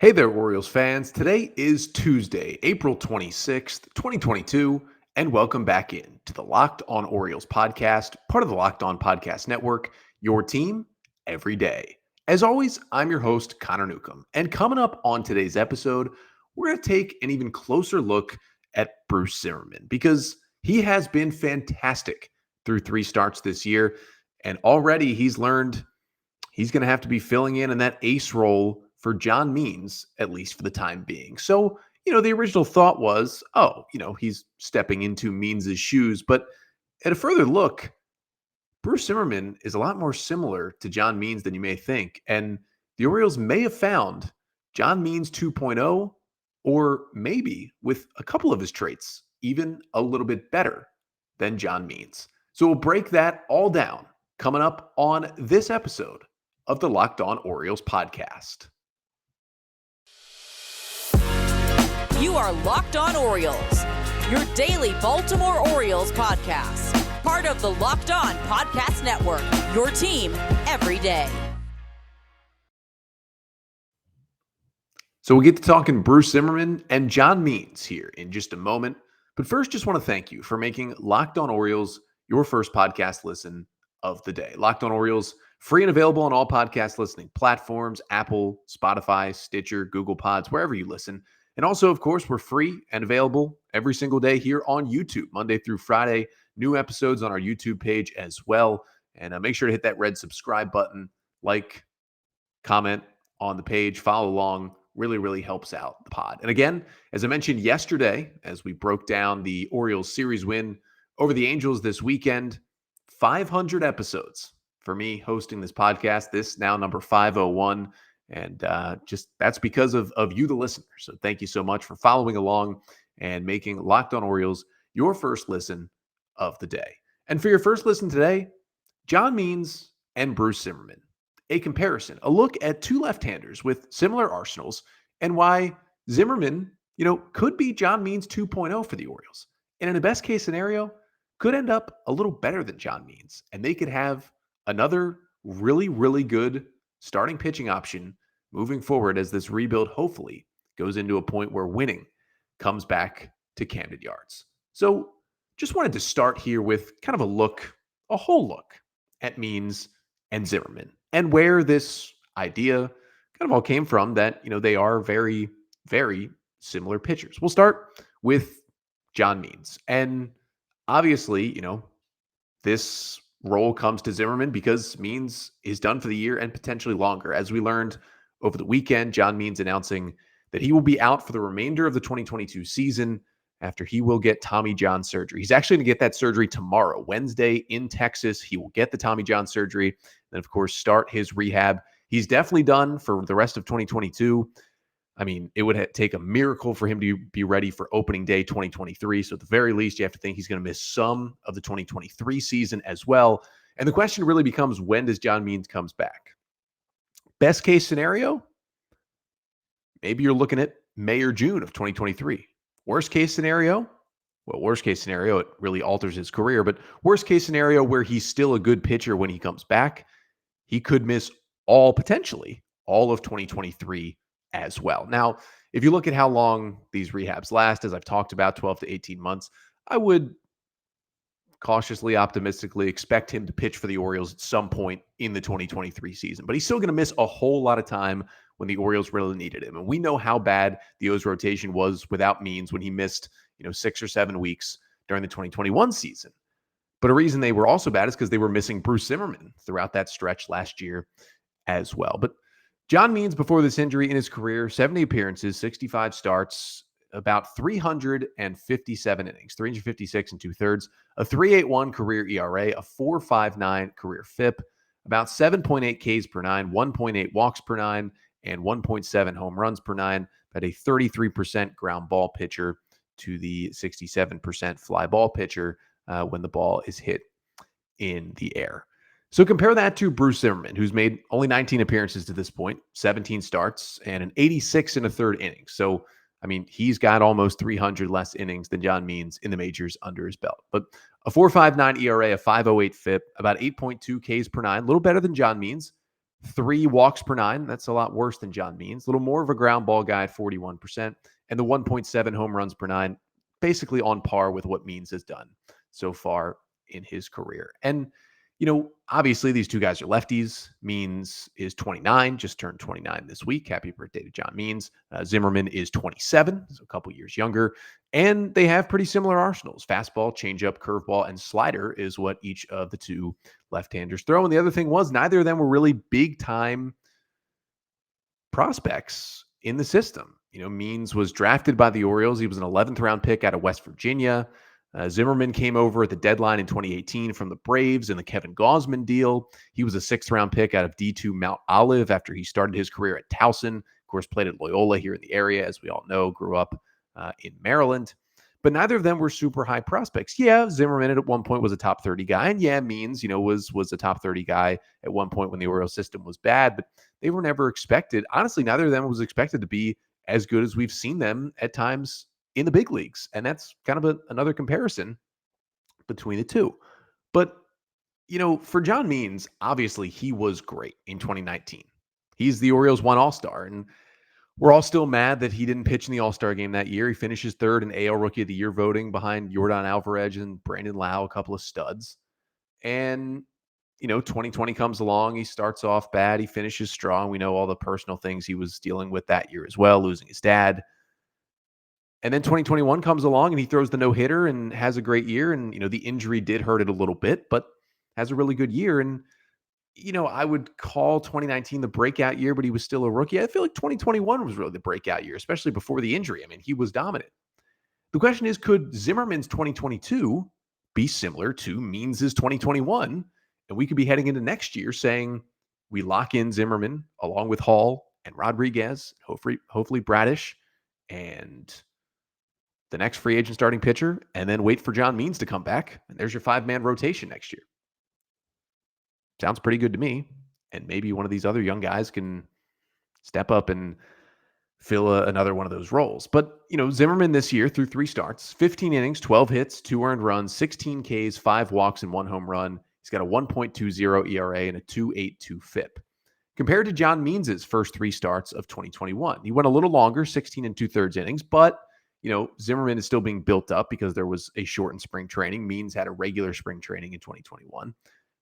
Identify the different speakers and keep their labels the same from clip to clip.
Speaker 1: Hey there, Orioles fans. Today is Tuesday, April 26th, 2022, and welcome back in to the Locked On Orioles podcast, part of the Locked On Podcast Network, your team every day. As always, I'm your host, Connor Newcomb, and coming up on today's episode, we're going to take an even closer look at Bruce Zimmermann because he has been fantastic through 3 starts this year, and already he's learned he's going to have to be filling in that ace role for John Means, at least for the time being. So, the original thought was, he's stepping into Means' shoes. But at a further look, Bruce Zimmermann is a lot more similar to John Means than you may think. And the Orioles may have found John Means 2.0, or maybe with a couple of his traits, even a little bit better than John Means. So we'll break that all down coming up on this episode of the Locked On Orioles podcast.
Speaker 2: You are Locked On Orioles, your daily Baltimore Orioles podcast. Part of the Locked On Podcast Network, your team every day.
Speaker 1: So we'll get to talking Bruce Zimmermann and John Means here in just a moment. But first, just want to thank you for making Locked On Orioles your first podcast listen of the day. Locked On Orioles, free and available on all podcast listening platforms, Apple, Spotify, Stitcher, Google Pods, wherever you listen. And also, of course, we're free and available every single day here on YouTube, Monday through Friday. New episodes on our YouTube page as well. And make sure to hit that red subscribe button, like, comment on the page, follow along. Really, really helps out the pod. And again, as I mentioned yesterday, as we broke down the Orioles series win over the Angels this weekend, 500 episodes for me hosting this podcast. This now number 501. And just that's because of you, the listener. So thank you so much for following along and making Locked On Orioles your first listen of the day. And for your first listen today, John Means and Bruce Zimmermann. A comparison, a look at two left-handers with similar arsenals and why Zimmermann, could be John Means 2.0 for the Orioles. And in a best-case scenario, could end up a little better than John Means. And they could have another really, really good starting pitching option moving forward as this rebuild hopefully goes into a point where winning comes back to Camden Yards. So just wanted to start here with kind of a whole look at Means and Zimmermann and where this idea kind of all came from that, they are very, very similar pitchers. We'll start with John Means. And obviously, this role comes to Zimmermann because Means is done for the year and potentially longer. As we learned over the weekend, John Means announcing that he will be out for the remainder of the 2022 season after he will get Tommy John surgery. He's actually going to get that surgery tomorrow, Wednesday in Texas. He will get the Tommy John surgery, and of course, start his rehab. He's definitely done for the rest of 2022. I mean, it would take a miracle for him to be ready for opening day 2023. So at the very least, you have to think he's going to miss some of the 2023 season as well. And the question really becomes, when does John Means comes back? Best case scenario, maybe you're looking at May or June of 2023. Worst case scenario, it really alters his career, but worst case scenario where he's still a good pitcher when he comes back, he could miss potentially all of 2023 as well. Now, if you look at how long these rehabs last, as I've talked about, 12 to 18 months, I would cautiously, optimistically expect him to pitch for the Orioles at some point in the 2023 season. But he's still going to miss a whole lot of time when the Orioles really needed him. And we know how bad the O's rotation was without Means when he missed, 6 or 7 weeks during the 2021 season. But a reason they were also bad is because they were missing Bruce Zimmermann throughout that stretch last year as well. But John Means, before this injury in his career, 70 appearances, 65 starts, about 357 innings, 356 and 2/3, a 3.81 career ERA, a 4.59 career FIP, about 7.8 Ks per nine, 1.8 walks per nine, and 1.7 home runs per nine, at a 33% ground ball pitcher to the 67% fly ball pitcher when the ball is hit in the air. So compare that to Bruce Zimmermann, who's made only 19 appearances to this point, 17 starts, and an 86 and a third inning. So, I mean, he's got almost 300 less innings than John Means in the majors under his belt. But a 4.59 ERA, a 5.08 FIP, about 8.2 Ks per nine, a little better than John Means, 3 walks per 9. That's a lot worse than John Means. A little more of a ground ball guy at 41%. And the 1.7 home runs per 9, basically on par with what Means has done so far in his career. And, obviously these two guys are lefties. Means is 29, just turned 29 this week. Happy birthday to John Means. Zimmermann is 27, so a couple years younger. And they have pretty similar arsenals. Fastball, changeup, curveball, and slider is what each of the two left-handers throw. And the other thing was neither of them were really big-time prospects in the system. Means was drafted by the Orioles. He was an 11th round pick out of West Virginia. Zimmermann came over at the deadline in 2018 from the Braves in the Kevin Gausman deal. He was a 6th round pick out of D2 Mount Olive after he started his career at Towson. Of course, played at Loyola here in the area, as we all know, grew up in Maryland. But neither of them were super high prospects. Yeah, Zimmermann at one point was a top 30 guy. And yeah, Means, was a top 30 guy at one point when the Orioles system was bad. But they were never expected. Honestly, neither of them was expected to be as good as we've seen them at times in the big leagues. And that's kind of another comparison between the two. But, for John Means, obviously he was great in 2019. He's the Orioles' one All-Star. And we're all still mad that he didn't pitch in the All-Star game that year. He finishes 3rd in AL Rookie of the Year voting behind Yordan Alvarez and Brandon Lau, a couple of studs. And, 2020 comes along. He starts off bad. He finishes strong. We know all the personal things he was dealing with that year as well, losing his dad. And then 2021 comes along and he throws the no-hitter and has a great year. And, the injury did hurt it a little bit, but has a really good year. And, I would call 2019 the breakout year, but he was still a rookie. I feel like 2021 was really the breakout year, especially before the injury. I mean, he was dominant. The question is, could Zimmermann's 2022 be similar to Means' 2021? And we could be heading into next year saying we lock in Zimmermann along with Hall and Rodriguez, hopefully Bradish, and the next free agent starting pitcher, and then wait for John Means to come back. And there's your 5-man rotation next year. Sounds pretty good to me. And maybe one of these other young guys can step up and fill another one of those roles. But, Zimmermann this year through 3 starts, 15 innings, 12 hits, 2 earned runs, 16 Ks, 5 walks, and 1 home run. He's got a 1.20 ERA and a 2.82 FIP. Compared to John Means' first 3 starts of 2021. He went a little longer, 16 and 2/3 innings, but, Zimmermann is still being built up because there was a shortened spring training. Means had a regular spring training in 2021.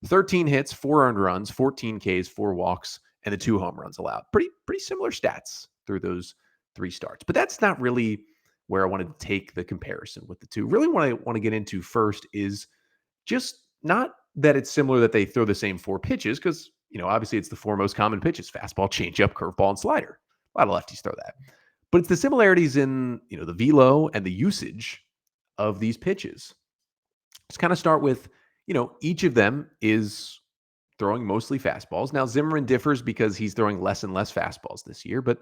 Speaker 1: 13 hits, 4 earned runs, 14 Ks, 4 walks, and the 2 home runs allowed. Pretty similar stats through those 3 starts. But that's not really where I wanted to take the comparison with the two. Really what I want to get into first is just not that it's similar that they throw the same 4 pitches, because, obviously it's the 4 most common pitches: fastball, changeup, curveball, and slider. A lot of lefties throw that. But it's the similarities in, the velo and the usage of these pitches. Let's kind of start with, each of them is throwing mostly fastballs. Now, Zimmermann differs because he's throwing less and less fastballs this year, but,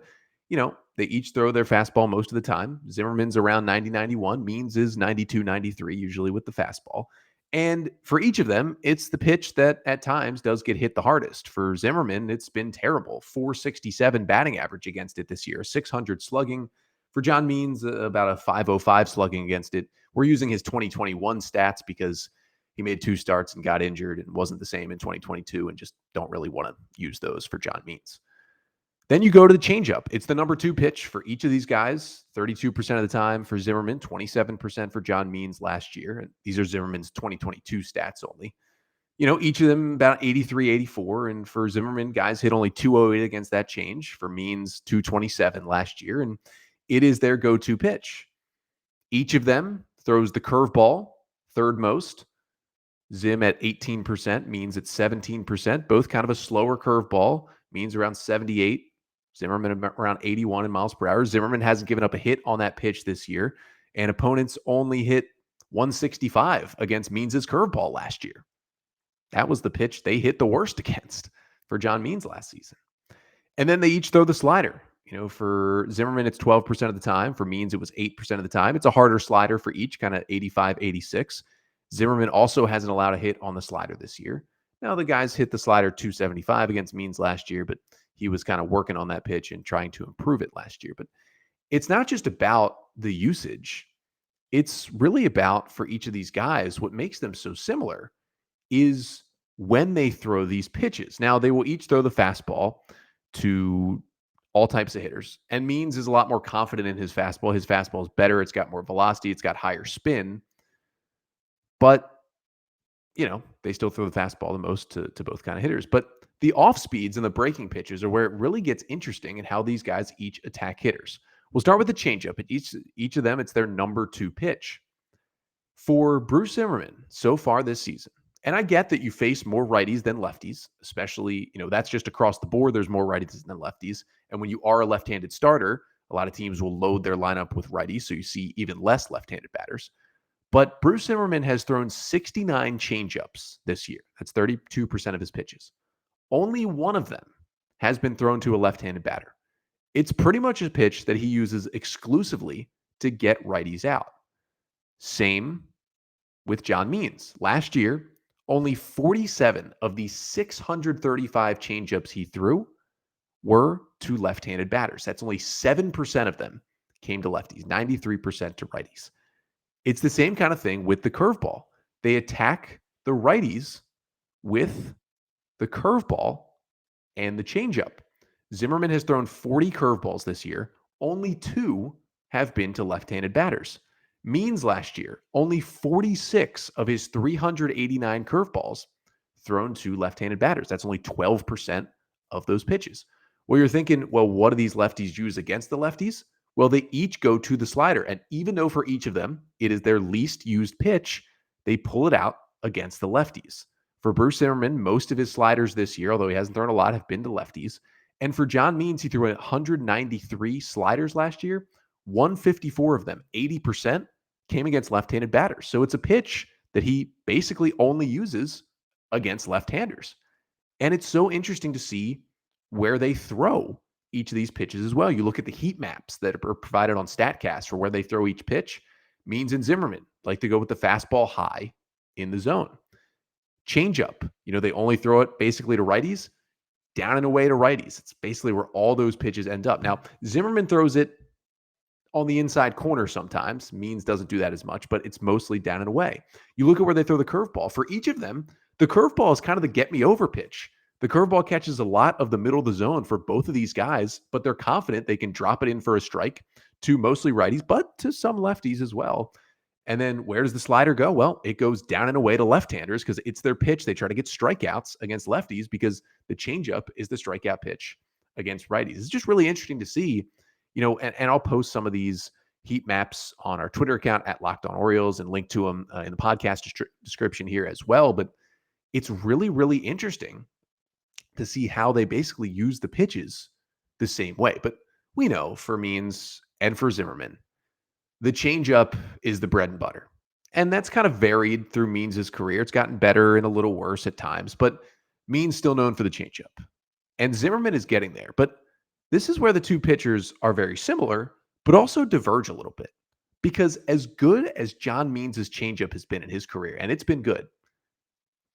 Speaker 1: they each throw their fastball most of the time. Zimmermann's around 90-91. Means is 92-93, usually with the fastball. And for each of them, it's the pitch that at times does get hit the hardest. For Zimmermann, it's been terrible. 467 batting average against it this year, 600 slugging. For John Means, about a 505 slugging against it. We're using his 2021 stats because he made 2 starts and got injured and wasn't the same in 2022, and just don't really want to use those for John Means. Then you go to the changeup. It's the number 2 pitch for each of these guys, 32% of the time for Zimmermann, 27% for John Means last year. And these are Zimmermann's 2022 stats only. Each of them about 83, 84. And for Zimmermann, guys hit only 208 against that change. For Means, 227 last year. And it is their go-to pitch. Each of them throws the curveball, 3rd most. Zim at 18%, Means at 17%. Both kind of a slower curveball. Means around 78. Zimmermann around 81 in miles per hour. Zimmermann hasn't given up a hit on that pitch this year, and opponents only hit 165 against Means' curveball last year. That was the pitch they hit the worst against for John Means last season. And then they each throw the slider. For Zimmermann, it's 12% of the time. For Means, it was 8% of the time. It's a harder slider for each, kind of 85, 86. Zimmermann also hasn't allowed a hit on the slider this year. Now, the guys hit the slider 275 against Means last year, but he was kind of working on that pitch and trying to improve it last year. But it's not just about the usage. It's really about, for each of these guys, what makes them so similar is when they throw these pitches. Now, they will each throw the fastball to all types of hitters. And Means is a lot more confident in his fastball. His fastball is better. It's got more velocity. It's got higher spin. But, they still throw the fastball the most to both kind of hitters. But the off speeds and the breaking pitches are where it really gets interesting in how these guys each attack hitters. We'll start with the changeup. At each of them, it's their number 2 pitch. For Bruce Zimmermann, so far this season, and I get that you face more righties than lefties, especially, that's just across the board. There's more righties than lefties. And when you are a left-handed starter, a lot of teams will load their lineup with righties, so you see even less left-handed batters. But Bruce Zimmermann has thrown 69 changeups this year. That's 32% of his pitches. Only one of them has been thrown to a left-handed batter. It's pretty much a pitch that he uses exclusively to get righties out. Same with John Means. Last year, only 47 of the 635 changeups he threw were to left-handed batters. That's only 7% of them came to lefties, 93% to righties. It's the same kind of thing with the curveball. They attack the righties with the curveball and the changeup. Zimmermann has thrown 40 curveballs this year. Only 2 have been to left-handed batters. Means last year, only 46 of his 389 curveballs thrown to left-handed batters. That's only 12% of those pitches. Well, you're thinking, well, what do these lefties use against the lefties? Well, they each go to the slider. And even though for each of them, it is their least used pitch, they pull it out against the lefties. For Bruce Zimmermann, most of his sliders this year, although he hasn't thrown a lot, have been to lefties. And for John Means, he threw 193 sliders last year. 154 of them, 80%, came against left-handed batters. So it's a pitch that he basically only uses against left-handers. And it's so interesting to see where they throw each of these pitches as well. You look at the heat maps that are provided on StatCast for where they throw each pitch. Means and Zimmermann like to go with the fastball high in the zone. Changeup, they only throw it basically to righties, down and away to righties. It's basically where all those pitches end up. Now, Zimmermann throws it on the inside corner sometimes. Means doesn't do that as much, but it's mostly down and away. You look at where they throw the curveball. For each of them, the curveball is kind of the get-me-over pitch. The curveball catches a lot of the middle of the zone for both of these guys, but they're confident they can drop it in for a strike to mostly righties, but to some lefties as well. And then where does the slider go? Well, it goes down and away to left-handers because it's their pitch. They try to get strikeouts against lefties because the changeup is the strikeout pitch against righties. It's just really interesting to see, and I'll post some of these heat maps on our Twitter account at Locked On Orioles and link to them in the podcast description here as well. But it's really, really interesting to see how they basically use the pitches the same way. But we know for Means and for Zimmermann, the changeup is the bread and butter. And that's kind of varied through Means' career. It's gotten better and a little worse at times, but Means still known for the changeup. And Zimmermann is getting there. But this is where the two pitchers are very similar, but also diverge a little bit. Because as good as John Means' changeup has been in his career, and it's been good,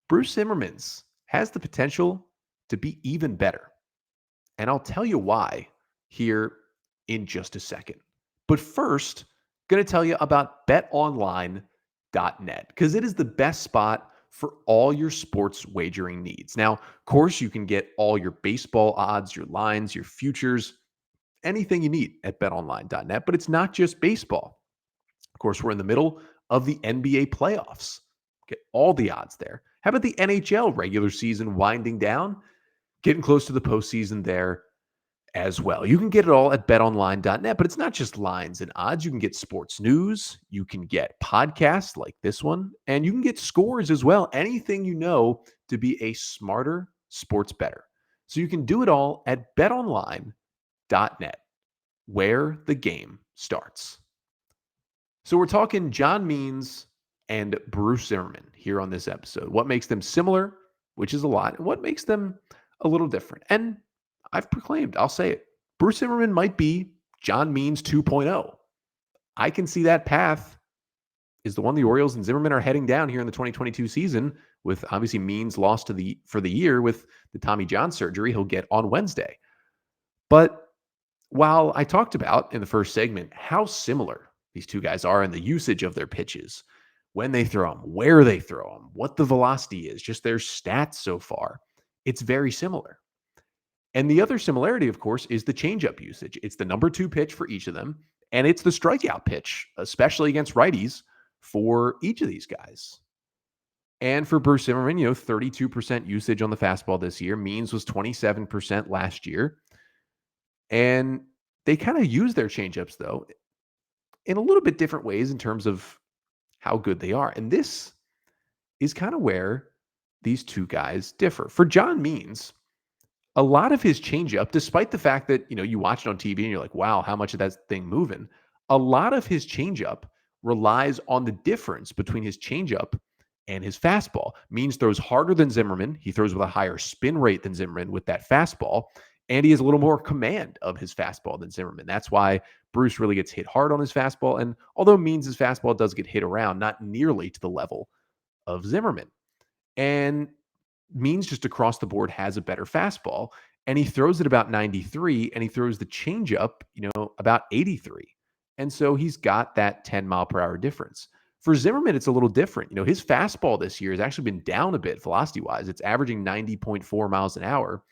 Speaker 1: Bruce Zimmermann's has the potential to be even better. And I'll tell you why here in just a second. But first, going to tell you about betonline.net because it is the best spot for all your sports wagering needs. Now, of course, you can get all your baseball odds, your lines, your futures, anything you need at betonline.net, but it's not just baseball. Of course, we're in the middle of the NBA playoffs. Get all the odds there. How about the NHL regular season winding down? Getting close to the postseason there as well. You can get it all at betonline.net, but it's not just lines and odds. You can get sports news. You can get podcasts like this one, and you can get scores as well. Anything you know to be a smarter sports bettor. So you can do it all at betonline.net, where the game starts. So we're talking John Means and Bruce Zimmermann here on this episode. What makes them similar, which is a lot, and what makes them a little different. And I've proclaimed, I'll say it, Bruce Zimmermann might be John Means 2.0. I can see that path is the one the Orioles and Zimmermann are heading down here in the 2022 season, with obviously Means lost for the year with the Tommy John surgery he'll get on Wednesday. But while I talked about in the first segment how similar these two guys are in the usage of their pitches, when they throw them, where they throw them, what the velocity is, just their stats so far. It's very similar. And the other similarity, of course, is the changeup usage. It's the number 2 pitch for each of them, and it's the strikeout pitch, especially against righties for each of these guys. And for Bruce Zimmermann, 32% usage on the fastball this year. Means was 27% last year. And they kind of use their changeups, though, in a little bit different ways in terms of how good they are. And this is kind of where these two guys differ. For John Means, a lot of his changeup, despite the fact that, you watch it on TV and you're like, wow, how much of that thing moving? A lot of his changeup relies on the difference between his changeup and his fastball. Means throws harder than Zimmermann. He throws with a higher spin rate than Zimmermann with that fastball. And he has a little more command of his fastball than Zimmermann. That's why Bruce really gets hit hard on his fastball. And although Means' fastball does get hit around, not nearly to the level of Zimmermann. And Means just across the board has a better fastball, and he throws it about 93, and he throws the changeup, about 83. And so he's got that 10-mile-per-hour difference. For Zimmermann, it's a little different. His fastball this year has actually been down a bit velocity-wise. It's averaging 90.4 miles an hour.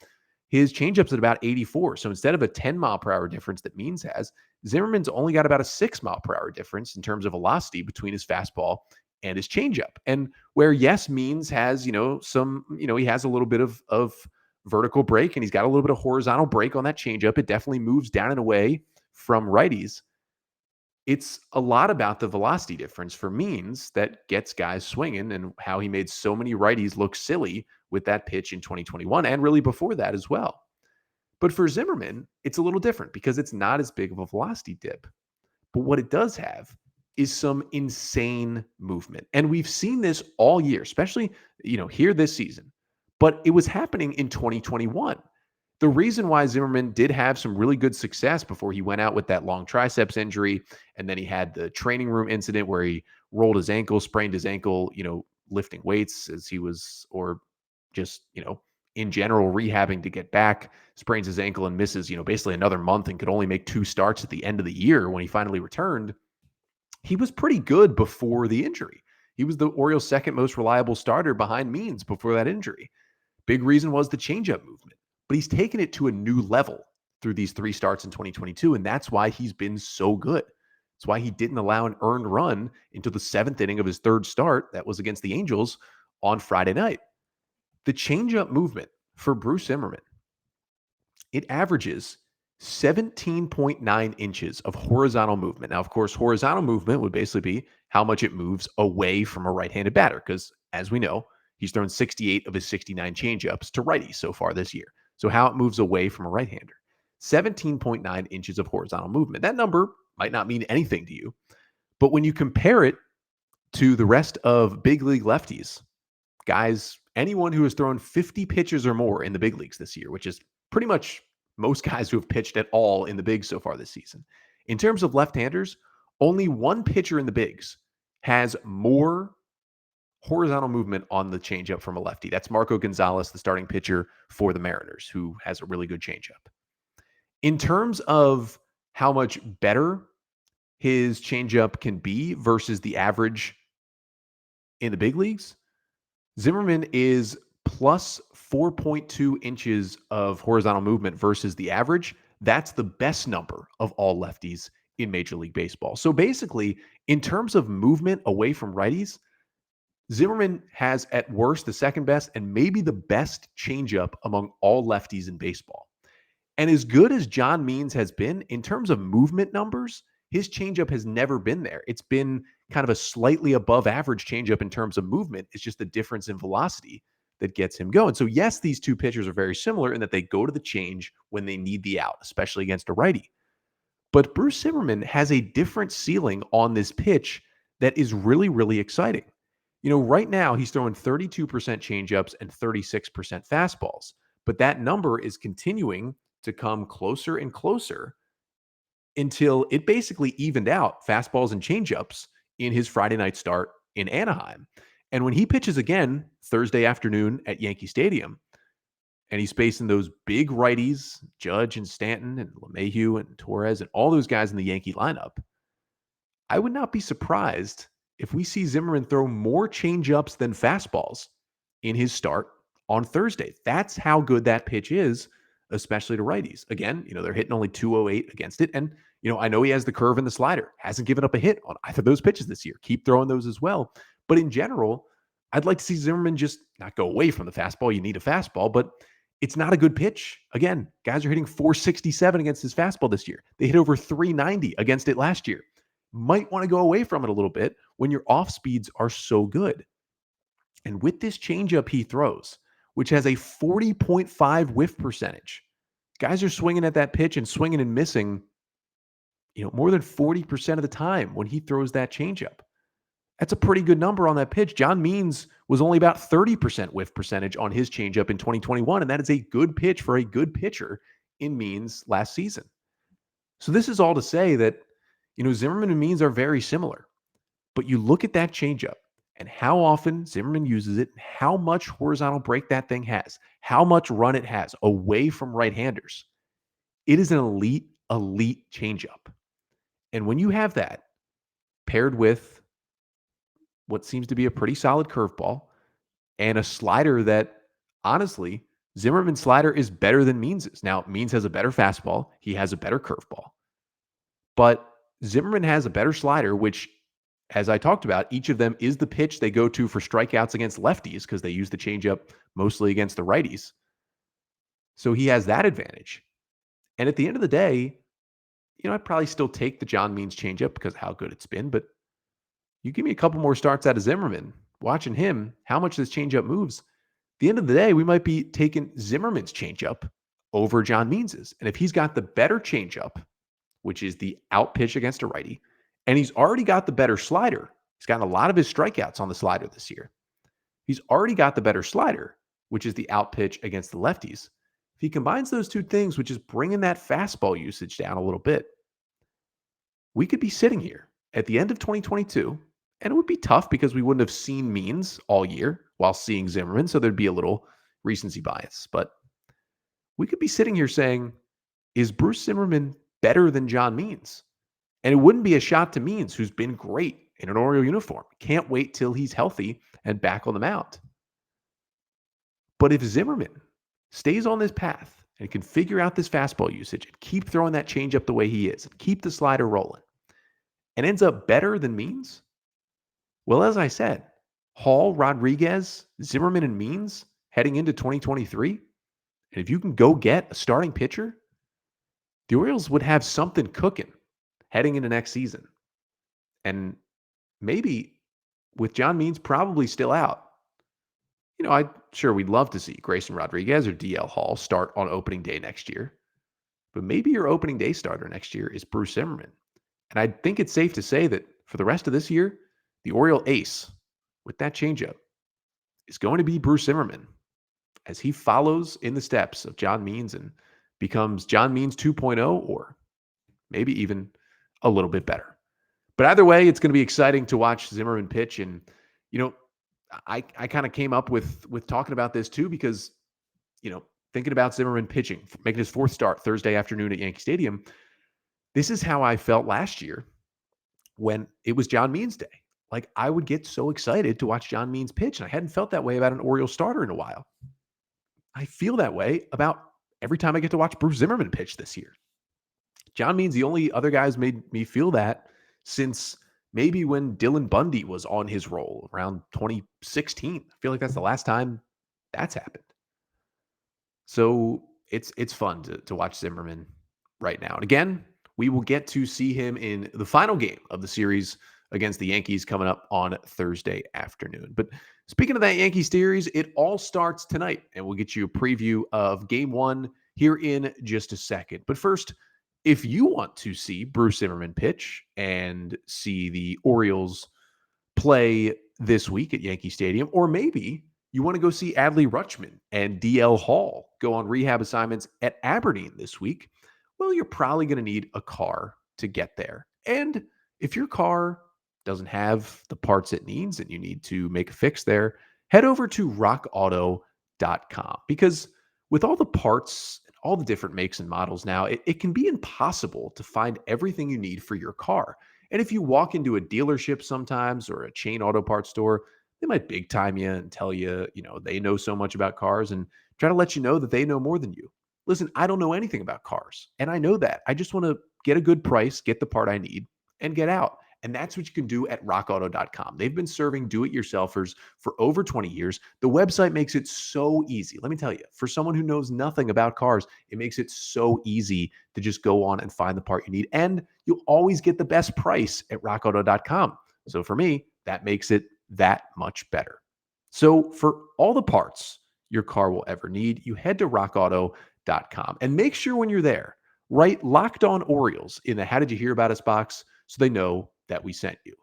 Speaker 1: His changeup's at about 84. So instead of a 10-mile-per-hour difference that Means has, Zimmerman's only got about a 6-mile-per-hour difference in terms of velocity between his fastball and his changeup. And where, yes, Means has, some, he has a little bit of vertical break, and he's got a little bit of horizontal break on that changeup. It definitely moves down and away from righties. It's a lot about the velocity difference for Means that gets guys swinging, and how he made so many righties look silly with that pitch in 2021 and really before that as well. But for Zimmermann, it's a little different because it's not as big of a velocity dip. But what it does have is some insane movement. And we've seen this all year, especially, here this season. But it was happening in 2021. The reason why Zimmermann did have some really good success before he went out with that long triceps injury, and then he had the training room incident where he rolled his ankle, sprained his ankle, lifting weights as he was, or just, in general, rehabbing to get back, sprains his ankle and misses, basically another month, and could only make 2 starts at the end of the year when he finally returned. He was pretty good before the injury. He was the Orioles' second most reliable starter behind Means before that injury. Big reason was the changeup movement. But he's taken it to a new level through these 3 starts in 2022, and that's why he's been so good. That's why he didn't allow an earned run into the 7th inning of his 3rd start. That was against the Angels on Friday night. The changeup movement for Bruce Zimmermann, it averages 17.9 inches of horizontal movement. Now, of course, horizontal movement would basically be how much it moves away from a right-handed batter, because as we know, he's thrown 68 of his 69 changeups to righties so far this year. So how it moves away from a right-hander. 17.9 inches of horizontal movement. That number might not mean anything to you, but when you compare it to the rest of big league lefties, guys, anyone who has thrown 50 pitches or more in the big leagues this year, which is pretty much most guys who have pitched at all in the bigs so far this season. In terms of left-handers, only one pitcher in the bigs has more horizontal movement on the changeup from a lefty. That's Marco Gonzalez, the starting pitcher for the Mariners, who has a really good changeup. In terms of how much better his changeup can be versus the average in the big leagues, Zimmermann is plus 4.2 inches of horizontal movement versus the average. That's the best number of all lefties in Major League Baseball. So basically, in terms of movement away from righties, Zimmermann has at worst the second best and maybe the best changeup among all lefties in baseball. And as good as John Means has been in terms of movement numbers, his changeup has never been there. It's been kind of a slightly above average changeup in terms of movement. It's just the difference in velocity that gets him going. So yes, these two pitchers are very similar in that they go to the change when they need the out, especially against a righty. But Bruce Zimmermann has a different ceiling on this pitch that is really, really exciting. Right now he's throwing 32% changeups and 36% fastballs, but that number is continuing to come closer and closer until it basically evened out fastballs and changeups in his Friday night start in Anaheim. And when he pitches again Thursday afternoon at Yankee Stadium, and he's facing those big righties, Judge and Stanton and LeMahieu and Torres and all those guys in the Yankee lineup, I would not be surprised if we see Zimmermann throw more changeups than fastballs in his start on Thursday. That's how good that pitch is, especially to righties. Again, they're hitting only 208 against it. And, I know he has the curve and the slider, hasn't given up a hit on either of those pitches this year. Keep throwing those as well. But in general, I'd like to see Zimmermann just not go away from the fastball. You need a fastball, but it's not a good pitch. Again, guys are hitting 467 against his fastball this year. They hit over 390 against it last year. Might want to go away from it a little bit when your off speeds are so good. And with this changeup he throws, which has a 40.5 whiff percentage, guys are swinging at that pitch and swinging and missing, more than 40% of the time when he throws that changeup. That's a pretty good number on that pitch. John Means was only about 30% whiff percentage on his changeup in 2021, and that is a good pitch for a good pitcher in Means last season. So this is all to say that, Zimmermann and Means are very similar. But you look at that changeup and how often Zimmermann uses it, how much horizontal break that thing has, how much run it has away from right-handers. It is an elite changeup. And when you have that paired with what seems to be a pretty solid curveball and a slider that, honestly, Zimmermann's slider is better than Means's. Now, Means has a better fastball. He has a better curveball. But Zimmermann has a better slider, which, as I talked about, each of them is the pitch they go to for strikeouts against lefties because they use the changeup mostly against the righties. So he has that advantage. And at the end of the day, I'd probably still take the John Means changeup because of how good it's been. But you give me a couple more starts out of Zimmermann, watching him, how much this changeup moves. At the end of the day, we might be taking Zimmermann's changeup over John Means's. And if he's got the better changeup, which is the out pitch against a righty, and he's already got the better slider. He's gotten a lot of his strikeouts on the slider this year. He's already got the better slider, which is the out pitch against the lefties. If he combines those two things, which is bringing that fastball usage down a little bit, we could be sitting here at the end of 2022, and it would be tough because we wouldn't have seen Means all year while seeing Zimmermann, so there'd be a little recency bias. But we could be sitting here saying, is Bruce Zimmermann better than John Means? And it wouldn't be a shot to Means, who's been great in an Oriole uniform. Can't wait till he's healthy and back on the mound. But if Zimmermann stays on this path and can figure out this fastball usage and keep throwing that changeup the way he is, and keep the slider rolling, and ends up better than Means, well, as I said, Hall, Rodriguez, Zimmermann, and Means heading into 2023, and if you can go get a starting pitcher, the Orioles would have something cooking heading into next season. And maybe with John Means probably still out, we'd love to see Grayson Rodriguez or DL Hall start on opening day next year. But maybe your opening day starter next year is Bruce Zimmermann. And I think it's safe to say that for the rest of this year, the Oriole ace with that changeup is going to be Bruce Zimmermann as he follows in the steps of John Means and becomes John Means 2.0 or maybe even a little bit better. But either way, it's going to be exciting to watch Zimmermann pitch. And, I kind of came up with talking about this too because, thinking about Zimmermann pitching, making his fourth start Thursday afternoon at Yankee Stadium, this is how I felt last year when it was John Means day. Like, I would get so excited to watch John Means pitch, and I hadn't felt that way about an Orioles starter in a while. I feel that way about every time I get to watch Bruce Zimmermann pitch this year. John Means, the only other guys made me feel that since maybe when Dylan Bundy was on his roll around 2016. I feel like that's the last time that's happened. So it's fun to watch Zimmermann right now. And again, we will get to see him in the final game of the series against the Yankees coming up on Thursday afternoon. But speaking of that Yankee series, it all starts tonight, and we'll get you a preview of Game 1 here in just a second. But first, if you want to see Bruce Zimmermann pitch and see the Orioles play this week at Yankee Stadium, or maybe you want to go see Adley Rutschman and DL Hall go on rehab assignments at Aberdeen this week, well, you're probably going to need a car to get there. And if your car doesn't have the parts it needs and you need to make a fix there, head over to rockauto.com, because with all the parts, all the different makes and models now, it can be impossible to find everything you need for your car. And if you walk into a dealership sometimes or a chain auto parts store, they might big time you and tell you, they know so much about cars and try to let you know that they know more than you. Listen, I don't know anything about cars, and I know that. I just want to get a good price, get the part I need, and get out. And that's what you can do at rockauto.com. They've been serving do it yourselfers for over 20 years. The website makes it so easy. Let me tell you, for someone who knows nothing about cars, it makes it so easy to just go on and find the part you need. And you'll always get the best price at rockauto.com. So for me, that makes it that much better. So for all the parts your car will ever need, you head to rockauto.com and make sure when you're there, write Locked On Orioles in the How Did You Hear About Us box so they know that we sent you.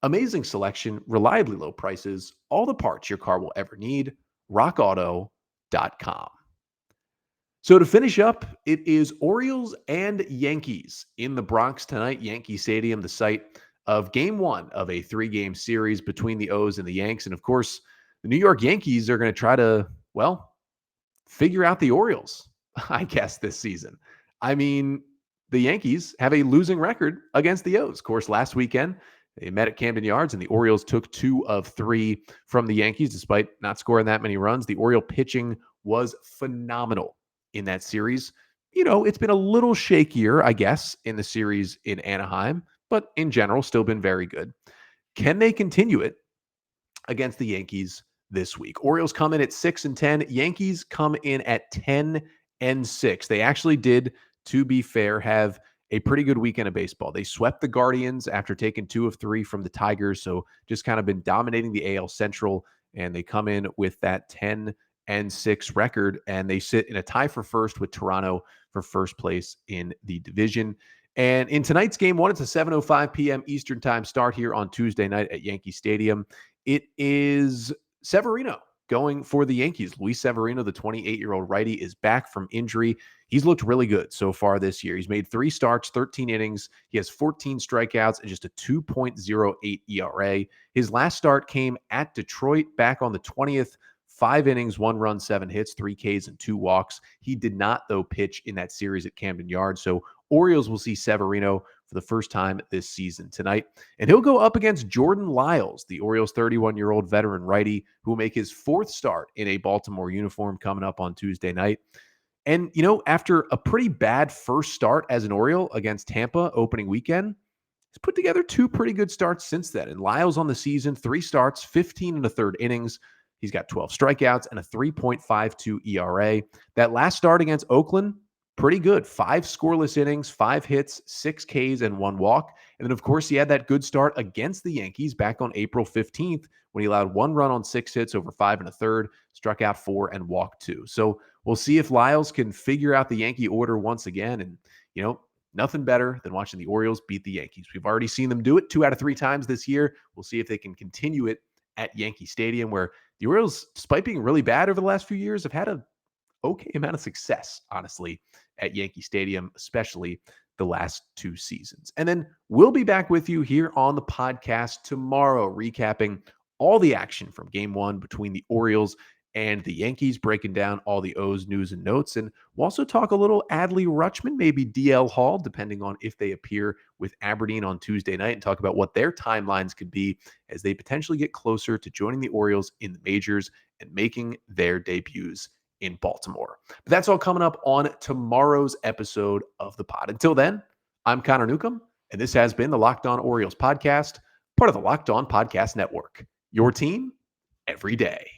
Speaker 1: Amazing selection, reliably low prices, all the parts your car will ever need, rockauto.com. So to finish up, it is Orioles and Yankees in the Bronx tonight. Yankee Stadium, the site of game one of a 3-game series between the O's and the Yanks. And of course, the New York Yankees are going to try to, figure out the Orioles, I guess, this season. I mean, the Yankees have a losing record against the O's. Of course, last weekend, they met at Camden Yards, and the Orioles took 2 of 3 from the Yankees, despite not scoring that many runs. The Oriole pitching was phenomenal in that series. It's been a little shakier, I guess, in the series in Anaheim, but in general, still been very good. Can they continue it against the Yankees this week? Orioles come in at 6-10. Yankees come in at 10-6. They actually did, to be fair, have a pretty good weekend of baseball. They swept the Guardians after taking 2 of 3 from the Tigers. So just kind of been dominating the AL Central, and they come in with that 10-6 record, and they sit in a tie for first with Toronto for first place in the division. And in tonight's game one, it's a 7:05 p.m. Eastern time start here on Tuesday night at Yankee Stadium. It is Severino going for the Yankees. Luis Severino, the 28-year-old righty, is back from injury. He's looked really good so far this year. He's made 3 starts, 13 innings. He has 14 strikeouts and just a 2.08 ERA. His last start came at Detroit back on the 20th. 5 innings, 1 run, 7 hits, 3 Ks, and 2 walks. He did not, though, pitch in that series at Camden Yards. So Orioles will see Severino for the first time this season tonight. And he'll go up against Jordan Lyles, the Orioles' 31-year-old veteran righty, who will make his 4th start in a Baltimore uniform coming up on Tuesday night. And, after a pretty bad first start as an Oriole against Tampa opening weekend, he's put together 2 pretty good starts since then. And Lyles on the season, 3 starts, 15 1/3 innings. He's got 12 strikeouts and a 3.52 ERA. That last start against Oakland, pretty good. 5 scoreless innings, 5 hits, 6 Ks, and 1 walk. And then, of course, he had that good start against the Yankees back on April 15th when he allowed 1 run on 6 hits over 5 1/3, struck out 4, and walked 2. So we'll see if Lyles can figure out the Yankee order once again. And, nothing better than watching the Orioles beat the Yankees. We've already seen them do it 2 out of 3 times this year. We'll see if they can continue it at Yankee Stadium, where the Orioles, despite being really bad over the last few years, have had an okay amount of success, honestly, at Yankee Stadium, especially the last 2 seasons. And then we'll be back with you here on the podcast tomorrow, recapping all the action from game 1 between the Orioles and the Yankees, breaking down all the O's news and notes. And we'll also talk a little Adley Rutschman, maybe DL Hall, depending on if they appear with Aberdeen on Tuesday night, and talk about what their timelines could be as they potentially get closer to joining the Orioles in the majors and making their debuts in Baltimore. But that's all coming up on tomorrow's episode of the pod. Until then, I'm Connor Newcomb, and this has been the Locked On Orioles podcast, part of the Locked On Podcast Network. Your team every day.